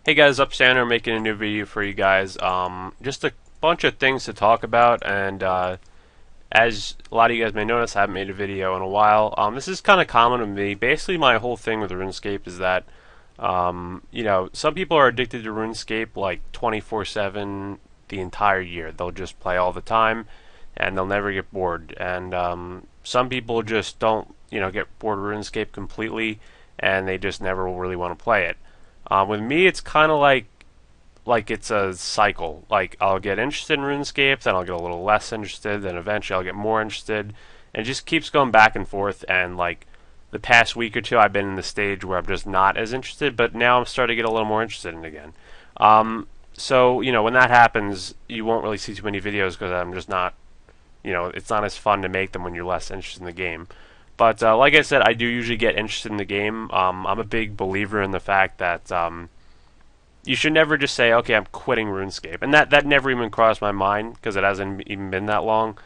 Hey guys, Upstander making a new video for you guys. Just a bunch of things to talk about, and as a lot of you guys may notice, I haven't made a video in a while. This is kind of common to me. Basically, my whole thing with RuneScape is that, some people are addicted to RuneScape like 24/7 the entire year. They'll just play all the time, and they'll never get bored. And some people just don't, get bored of RuneScape completely, and they just never really want to play it. With me, it's kind of like it's a cycle. Like I'll get interested in RuneScape, then I'll get a little less interested, then eventually I'll get more interested, and it just keeps going back and forth. And like the past week or two, I've been in the stage where I'm just not as interested, but now I'm starting to get a little more interested in it again. So when that happens, you won't really see too many videos because I'm just not, it's not as fun to make them when you're less interested in the game. But like I said, I do usually get interested in the game. I'm a big believer in the fact that you should never just say, "Okay, I'm quitting RuneScape," and that never even crossed my mind because it hasn't even been that long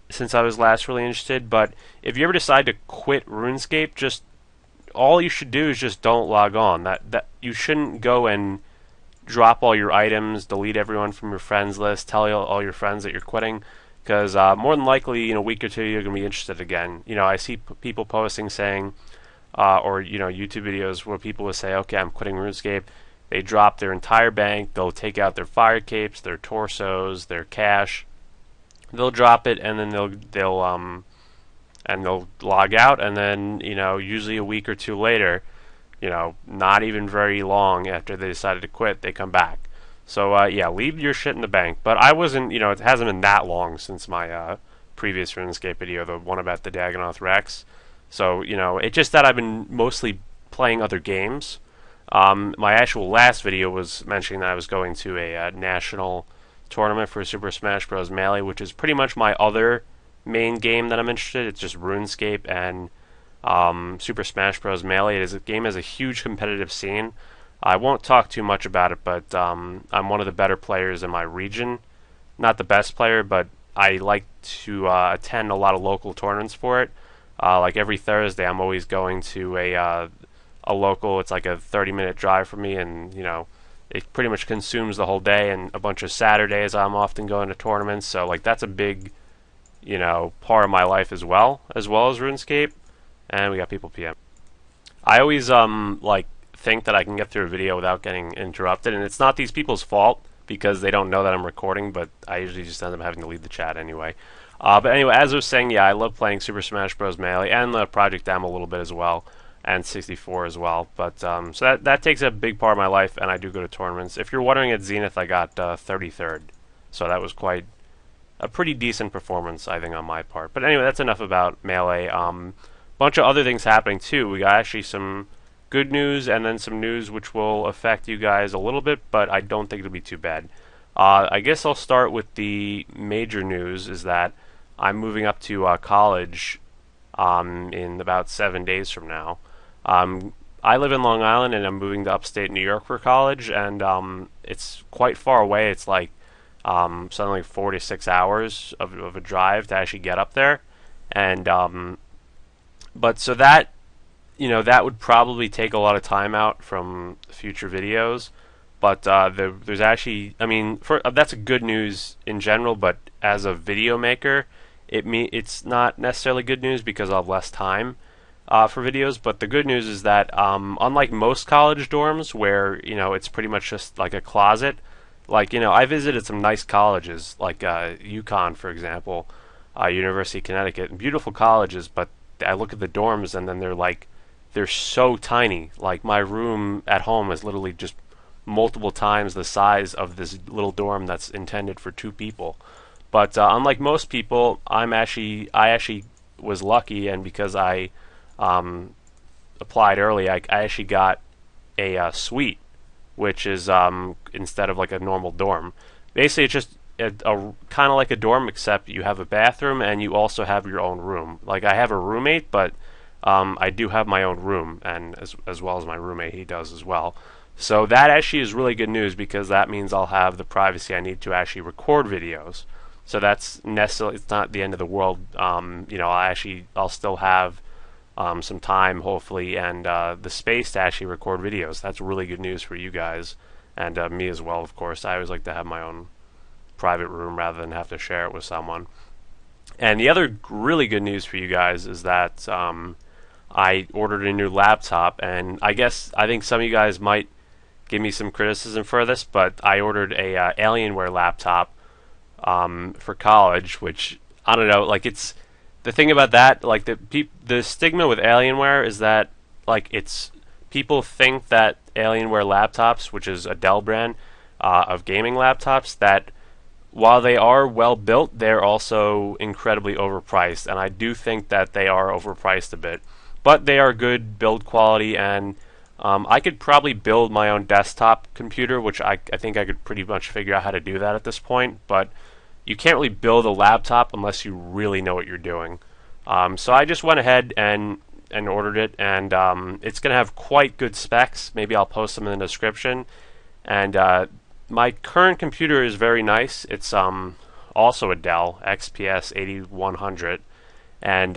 since I was last really interested. But if you ever decide to quit RuneScape, just all you should do is just don't log on. That you shouldn't go and drop all your items, delete everyone from your friends list, tell all your friends that you're quitting. Because more than likely, in a week or two, you're going to be interested again. I see people posting saying, or YouTube videos where people will say, "Okay, I'm quitting RuneScape." They drop their entire bank. They'll take out their fire capes, their torsos, their cash. They'll drop it, and then they'll log out, and then usually a week or two later, not even very long after they decided to quit, they come back. So yeah, leave your shit in the bank. But I wasn't, it hasn't been that long since my previous RuneScape video, the one about the Dagonoth Rex. So it's just that I've been mostly playing other games. My actual last video was mentioning that I was going to a national tournament for Super Smash Bros. Melee, which is pretty much my other main game that I'm interested in. It's just RuneScape and Super Smash Bros. Melee. The game has a huge competitive scene. I won't talk too much about it, but I'm one of the better players in my region. Not the best player, but I like to attend a lot of local tournaments for it. Like every Thursday, I'm always going to a local. It's like a 30-minute drive for me, and it pretty much consumes the whole day. And a bunch of Saturdays, I'm often going to tournaments. So like that's a big, part of my life as well as RuneScape. And we got people PM. I always think that I can get through a video without getting interrupted, and it's not these people's fault because they don't know that I'm recording, but I usually just end up having to leave the chat anyway. But anyway, as I was saying, yeah, I love playing Super Smash Bros. Melee and the Project M a little bit as well, and 64 as well. But so that takes a big part of my life, and I do go to tournaments. If you're wondering, at Zenith, I got 33rd, so that was quite a pretty decent performance, I think, on my part. But anyway, that's enough about Melee. Bunch of other things happening too. We got actually some good news and then some news which will affect you guys a little bit, but I don't think it'll be too bad. I guess I'll start with the major news is that I'm moving up to college in about 7 days from now. I live in Long Island and I'm moving to upstate New York for college, and it's quite far away. It's like something like 4 to 6 hours of a drive to actually get up there, and but so that that would probably take a lot of time out from future videos. But there's actually, that's a good news in general. But as a video maker, it's not necessarily good news because I'll have less time for videos. But the good news is that unlike most college dorms where it's pretty much just like a closet, like I visited some nice colleges like UConn, for example, University of Connecticut, beautiful colleges. But I look at the dorms and then they're so tiny. Like my room at home is literally just multiple times the size of this little dorm that's intended for 2 people. But unlike most people, I actually was lucky, and because I applied early, I actually got a suite, which is instead of like a normal dorm. Basically, it's just a kind of like a dorm, except you have a bathroom and you also have your own room. Like I have a roommate, but I do have my own room, and as well as my roommate, he does as well. So that actually is really good news because that means I'll have the privacy I need to actually record videos. So that's necessarily, it's not the end of the world. I'll still have some time, hopefully, and the space to actually record videos. That's really good news for you guys, and me as well, of course. I always like to have my own private room rather than have to share it with someone. And the other really good news for you guys is that I ordered a new laptop, and I think some of you guys might give me some criticism for this, but I ordered a Alienware laptop for college, which I don't know, like it's the thing about that, like the stigma with Alienware is that like it's people think that Alienware laptops, which is a Dell brand of gaming laptops, that while they are well built, they're also incredibly overpriced, and I do think that they are overpriced a bit. But they are good build quality, and I could probably build my own desktop computer, which I think I could pretty much figure out how to do that at this point. But you can't really build a laptop unless you really know what you're doing. So I just went ahead and ordered it, and it's going to have quite good specs. Maybe I'll post them in the description. And my current computer is very nice. It's also a Dell XPS 8100, and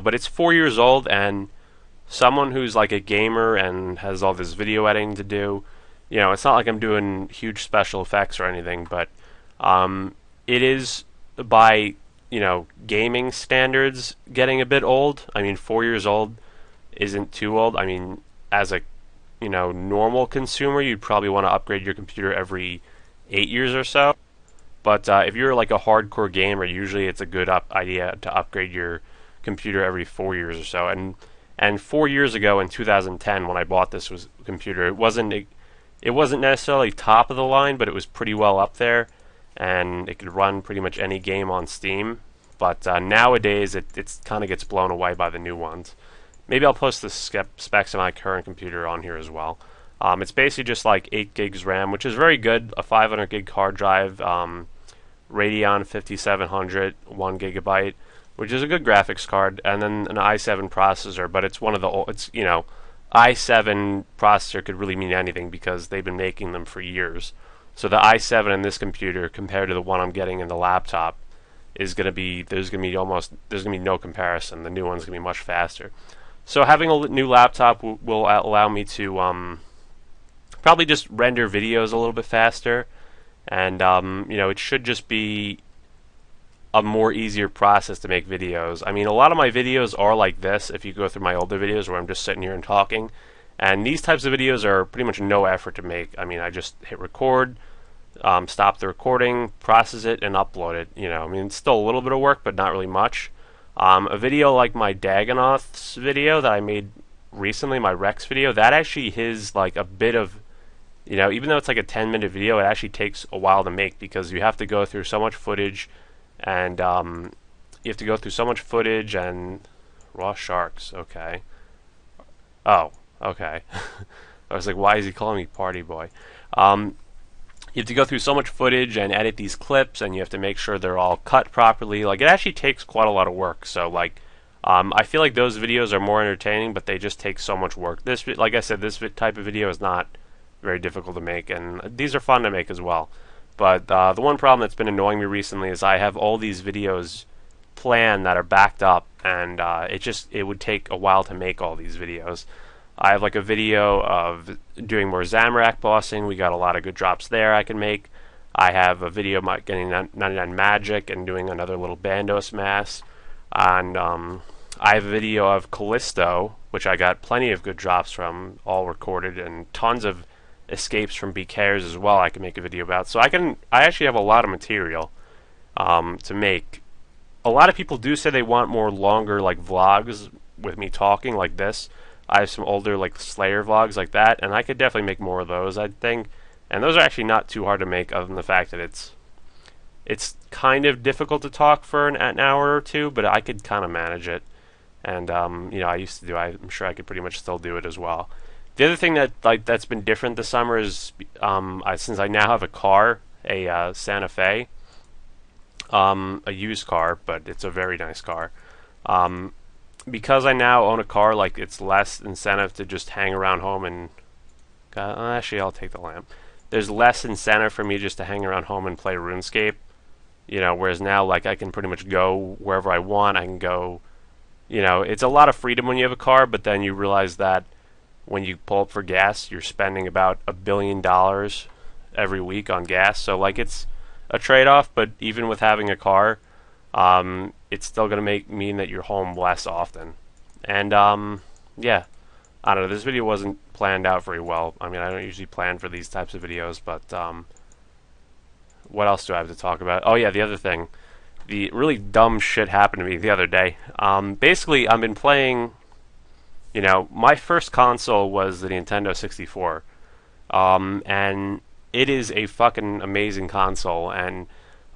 but it's 4 years old, and someone who's like a gamer and has all this video editing to do, it's not like I'm doing huge special effects or anything, but it is by gaming standards getting a bit old. I mean, 4 years old isn't too old. I mean, as a normal consumer, you'd probably want to upgrade your computer every 8 years or so. But if you're like a hardcore gamer, usually it's a good idea to upgrade your computer every 4 years or so. And 4 years ago in 2010, when I bought this computer, it wasn't necessarily top of the line, but it was pretty well up there, and it could run pretty much any game on Steam. But nowadays, it kind of gets blown away by the new ones. Maybe I'll post the specs of my current computer on here as well. It's basically just like 8 gigs RAM, which is very good. A 500 gig hard drive, Radeon 5700, 1 gigabyte, which is a good graphics card, and then an i7 processor. But it's one of the old. i7 processor could really mean anything because they've been making them for years. So the i7 in this computer compared to the one I'm getting in the laptop is going to be there's going to be no comparison. The new one's going to be much faster. So having a new laptop will allow me to probably just render videos a little bit faster, and it should just be a more easier process to make videos. I mean, a lot of my videos are like this. If you go through my older videos where I'm just sitting here and talking, and these types of videos are pretty much no effort to make. I mean, I just hit record, stop the recording, process it, and upload it. I mean, it's still a little bit of work, but not really much. A video like my Dagonoths video that I made recently, my Rex video, that actually is like a bit of, even though it's like a 10-minute video, it actually takes a while to make because you have to go through so much footage, and raw sharks. Okay. Oh, okay. I was like, why is he calling me party boy? You have to go through so much footage and edit these clips, and you have to make sure they're all cut properly. Like, it actually takes quite a lot of work. So, like, I feel like those videos are more entertaining, but they just take so much work. Like I said, this type of video is not very difficult to make, and these are fun to make as well. But the one problem that's been annoying me recently is I have all these videos planned that are backed up, and it would take a while to make all these videos. I have like a video of doing more Zamorak bossing. We got a lot of good drops there I can make. I have a video of getting 99 magic and doing another little Bandos mass. And I have a video of Callisto, which I got plenty of good drops from, all recorded, and tons of escapes from BKers as well I can make a video about. So I actually have a lot of material to make. A lot of people do say they want more longer like vlogs with me talking like this. I have some older like Slayer vlogs like that, and I could definitely make more of those, I think. And those are actually not too hard to make, other than the fact that it's kind of difficult to talk for an hour or two, but I could kind of manage it. And I used to do. I'm sure I could pretty much still do it as well. The other thing that's been different this summer is since I now have a car, a Santa Fe, a used car, but it's a very nice car. Because I now own a car, like, it's less incentive to just hang around home and... actually, I'll take the lamp. There's less incentive for me just to hang around home and play RuneScape. Whereas now, like, I can pretty much go wherever I want. I can go you know, it's a lot of freedom when you have a car, but then you realize that when you pull up for gas, you're spending about $1 billion every week on gas. So like it's a trade-off, but even with having a car, it's still going to mean that you're home less often. And yeah, I don't know. This video wasn't planned out very well. I mean, I don't usually plan for these types of videos, but what else do I have to talk about? Oh yeah, the other thing. The really dumb shit happened to me the other day. Basically, I've been playing, you know, my first console was the Nintendo 64. And it is a fucking amazing console. And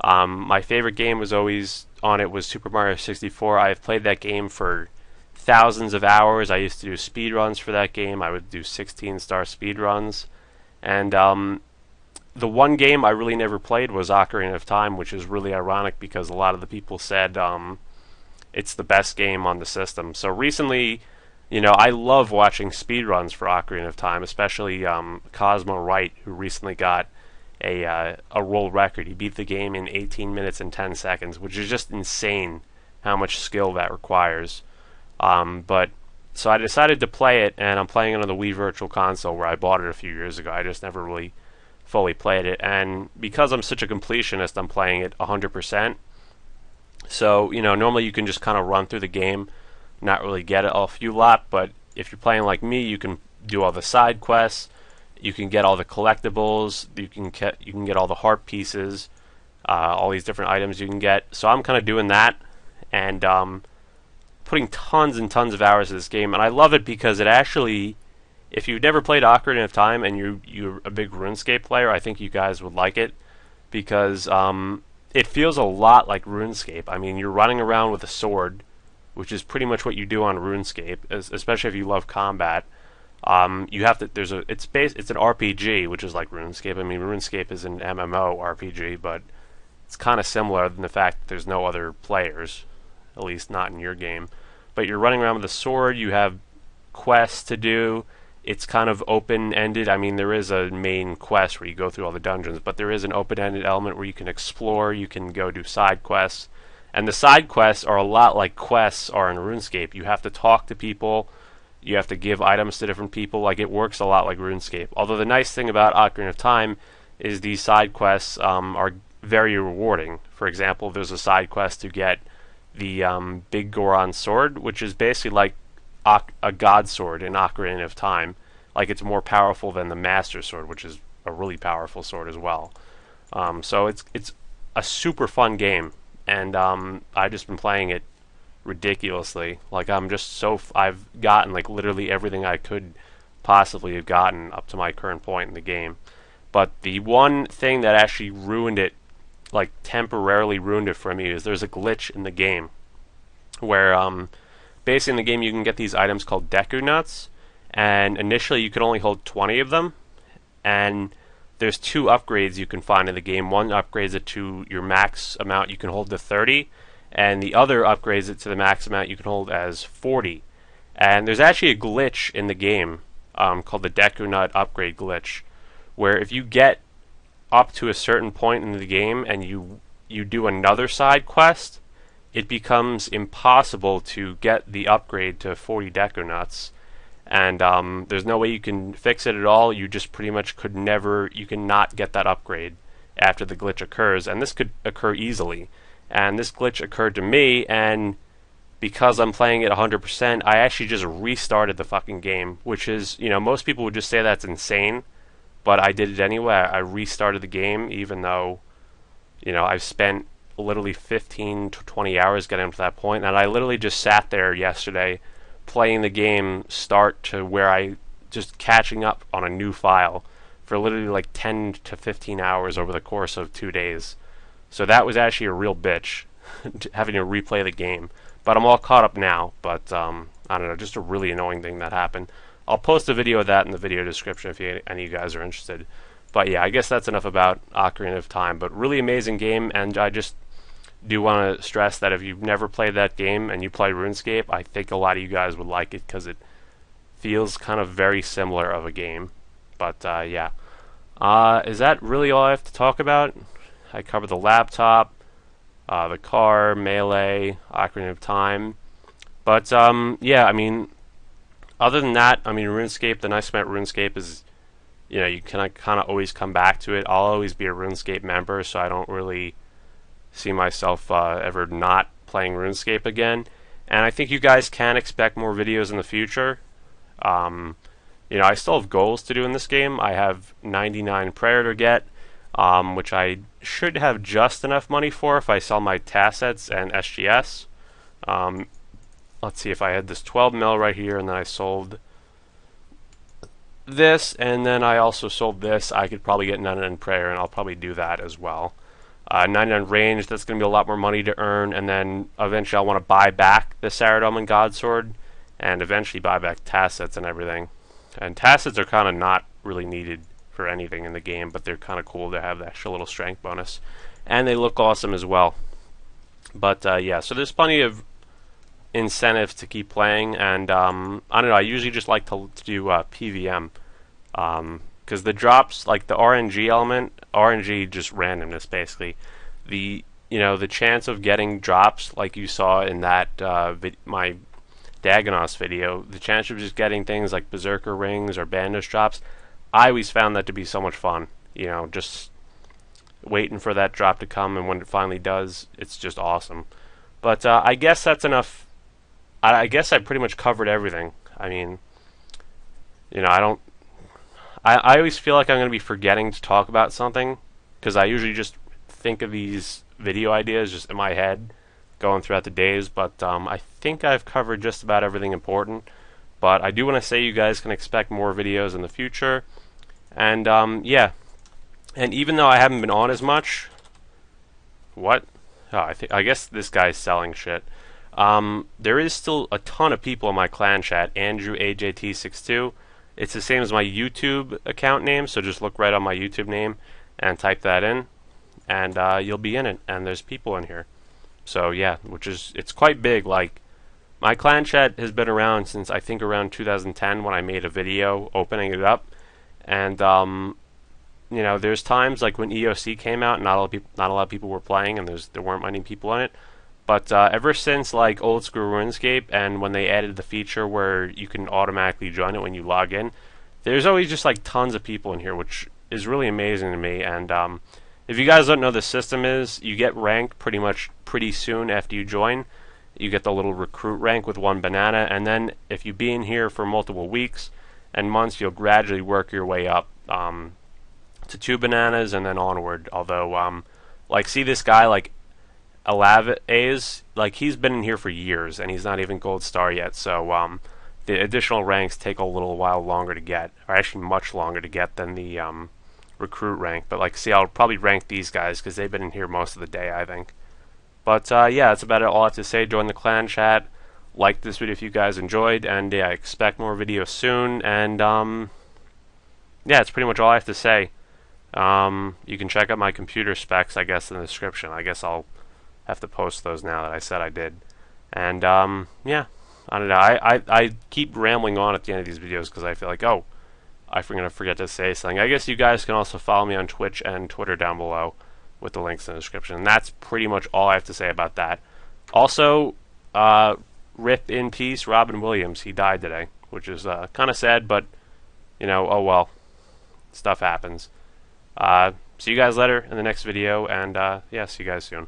my favorite game was always on it was Super Mario 64. I've played that game for thousands of hours. I used to do speed runs for that game. I would do 16-star speed runs. And the one game I really never played was Ocarina of Time, which is really ironic because a lot of the people said it's the best game on the system. So recently, you know, I love watching speedruns for Ocarina of Time, especially Cosmo Wright, who recently got a world record. He beat the game in 18 minutes and 10 seconds, which is just insane how much skill that requires. But so I decided to play it, and I'm playing it on the Wii Virtual Console where I bought it a few years ago. I just never really fully played it, and because I'm such a completionist, I'm playing it 100%. So, you know, normally you can just kind of run through the game, not really get it a few lot, but if you're playing like me, you can do all the side quests, you can get all the collectibles, you can get all the heart pieces, all these different items you can get. So I'm kind of doing that, and putting tons and tons of hours in this game, and I love it because it actually, if you've never played Ocarina of Time and you're a big RuneScape player, I think you guys would like it because it feels a lot like RuneScape. I mean, you're running around with a sword, which is pretty much what you do on RuneScape, especially if you love combat. You have to. It's an RPG, which is like RuneScape. I mean, RuneScape is an MMO RPG, but it's kind of similar in the fact that there's no other players, at least not in your game. But you're running around with a sword. You have quests to do. It's kind of open-ended. I mean, there is a main quest where you go through all the dungeons, but there is an open-ended element where you can explore, you can go do side quests. And the side quests are a lot like quests are in RuneScape. You have to talk to people, you have to give items to different people. Like, it works a lot like RuneScape. Although the nice thing about Ocarina of Time is these side quests are very rewarding. For example, there's a side quest to get the Big Goron sword, which is basically like a god sword in Ocarina of Time. Like, it's more powerful than the Master Sword, which is a really powerful sword as well. So it's a super fun game, and I've just been playing it ridiculously. Like, I'm just I've gotten like literally everything I could possibly have gotten up to my current point in the game. But the one thing that actually ruined it, like temporarily ruined it for me, is there's a glitch in the game where basically in the game you can get these items called Deku Nuts, and initially you could only hold 20 of them, and there's two upgrades you can find in the game. One upgrades it to your max amount you can hold to 30, and the other upgrades it to the max amount you can hold as 40. And there's actually a glitch in the game called the Deku Nut upgrade glitch, where if you get up to a certain point in the game and you do another side quest, it becomes impossible to get the upgrade to 40 Deku Nuts, and there's no way you can fix it at all. You just pretty much you cannot get that upgrade after the glitch occurs, and this could occur easily. And this glitch occurred to me, and because I'm playing it 100%, I actually just restarted the fucking game, which is, you know, most people would just say that's insane, but I did it anyway. I restarted the game, even though, you know, I've spent literally 15 to 20 hours getting to that point, and I literally just sat there yesterday playing the game start to where I just catching up on a new file for literally like 10 to 15 hours over the course of 2 days. So that was actually a real bitch, having to replay the game. But I'm all caught up now, but I don't know, just a really annoying thing that happened. I'll post a video of that in the video description if any of you guys are interested. But yeah, I guess that's enough about Ocarina of Time. But really amazing game, and I just do want to stress that if you've never played that game and you play RuneScape, I think a lot of you guys would like it because it feels kind of very similar of a game. But yeah, is that really all I have to talk about? I covered the laptop, the car, Melee, Ocarina of Time. But yeah, I mean, other than that, I mean, RuneScape. The nice thing about RuneScape is, you can kind of always come back to it. I'll always be a RuneScape member, so I don't really see myself ever not playing RuneScape again. And I think you guys can expect more videos in the future. I still have goals to do in this game. I have 99 prayer to get, which I should have just enough money for if I sell my Tassets and SGS. Let's see if I had this 12 mil right here, and then I sold this, and then I also sold this. I could probably get 99 prayer, and I'll probably do that as well. 99 range, that's going to be a lot more money to earn, and then eventually I'll want to buy back the Saradom and Godsword, and eventually buy back Tassets and everything. And Tassets are kind of not really needed for anything in the game, but they're kind of cool to have the extra little strength bonus. And they look awesome as well. But yeah, so there's plenty of incentive to keep playing, and I don't know, I usually just like to do PVM. Because the drops, like the RNG element, RNG just randomness basically. The chance of getting drops like you saw in that my Dagonos video, the chance of just getting things like Berserker rings or Bandos drops, I always found that to be so much fun. Just waiting for that drop to come, and when it finally does, it's just awesome. But I guess that's enough. I guess I pretty much covered everything. I mean, I always feel like I'm going to be forgetting to talk about something, because I usually just think of these video ideas just in my head going throughout the days, but I think I've covered just about everything important. But I do want to say you guys can expect more videos in the future, and yeah, and even though I haven't been on as much, what? Oh, I guess this guy's selling shit. There is still a ton of people in my clan chat. Andrew AJT62. It's the same as my YouTube account name, so just look right on my YouTube name and type that in, and you'll be in it. And there's people in here. So yeah, it's quite big. Like, my clan chat has been around since I think around 2010 when I made a video opening it up, and there's times like when EOC came out, not a lot of people were playing, and there weren't many people in it. But ever since like old school RuneScape, and when they added the feature where you can automatically join it when you log in, there's always just like tons of people in here, which is really amazing to me. And if you guys don't know, the system is you get ranked pretty soon after you join. You get the little recruit rank with 1 banana, and then if you be in here for multiple weeks and months, you'll gradually work your way up to 2 bananas and then onward. Although, like, see this guy, like Alav like, he's been in here for years and he's not even gold star yet. So the additional ranks take a little while longer to get, or actually much longer to get than the recruit rank. But like, see, I'll probably rank these guys because they've been in here most of the day, I think. But yeah, that's about it. All I have to say. Join the clan chat. Like this video if you guys enjoyed, and yeah, expect more videos soon. And yeah, that's pretty much all I have to say. You can check out my computer specs, I guess, in the description. I guess I'll have to post those now that I said I did. And yeah, I don't know. I keep rambling on at the end of these videos because I feel like, oh, I'm going to forget to say something. I guess you guys can also follow me on Twitch and Twitter down below with the links in the description. And that's pretty much all I have to say about that. Also, rip in peace Robin Williams. He died today, which is kind of sad, but, oh well. Stuff happens. See you guys later in the next video, and yeah, see you guys soon.